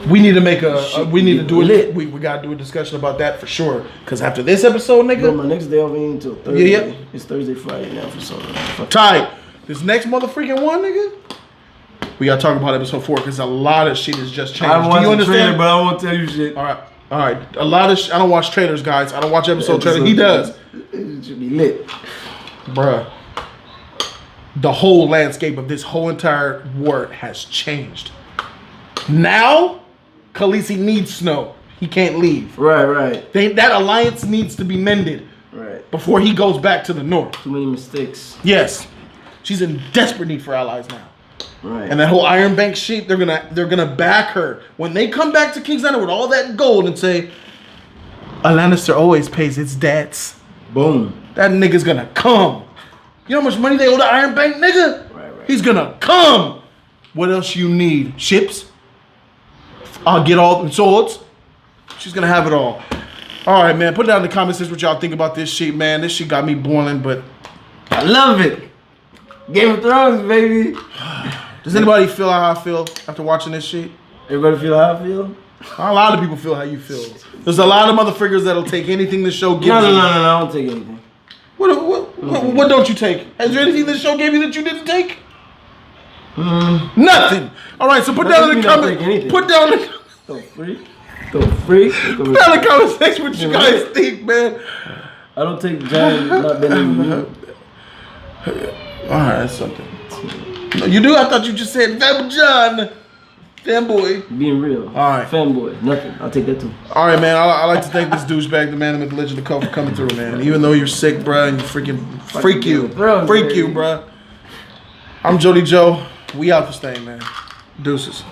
We need to make we need to do it. We gotta do a discussion about that for sure. Cause after this episode, nigga. Bro, my next day off ain't until Thursday. Yeah. It's Thursday, Friday now for some. Ty, this next motherfucking one, nigga. We gotta talk about episode 4 because a lot of shit has just changed. I Do you watched the trailer, understand? but I won't tell you shit. All right. A lot of I don't watch trailers, guys. I don't watch episode trailers. He does. It should be lit, Bruh. The whole landscape of this whole entire war has changed. Now, Khaleesi needs Snow. He can't leave. Right. That alliance needs to be mended. Right. Before he goes back to the north. Too many mistakes. Yes. She's in desperate need for allies now. Right. And that whole Iron Bank shit, they're gonna back her. When they come back to King's Landing with all that gold and say, a Lannister always pays its debts. Boom. That nigga's gonna come. You know how much money they owe the Iron Bank, nigga? Right. He's gonna come. What else you need? Ships? I'll get all the swords. She's gonna have it all. All right, man. Put down in the comments what y'all think about this shit, man. This shit got me boiling, but I love it. Game of Thrones, baby. Does anybody feel how I feel after watching this shit? Everybody feel how I feel? A lot of people feel how you feel. There's a lot of motherfuckers that'll take anything the show gives you. No, I don't take anything. What don't you take? Is there anything this show gave you that you didn't take? Nothing. All right, so put down in the comments. Put down in the Go free. Put down in the comment section what you guys think, man. I don't take Jon not bending. All right, that's something. You do? I thought you just said Fab John. Fanboy. Being real. All right. Fanboy. Nothing. I'll take that too. All right, man. I like to thank this douchebag, the man with the legend of Cole, for coming through, man. Even though you're sick, bruh, and you freak you, bruh. I'm Jody Joe. We out this thing, man. Deuces.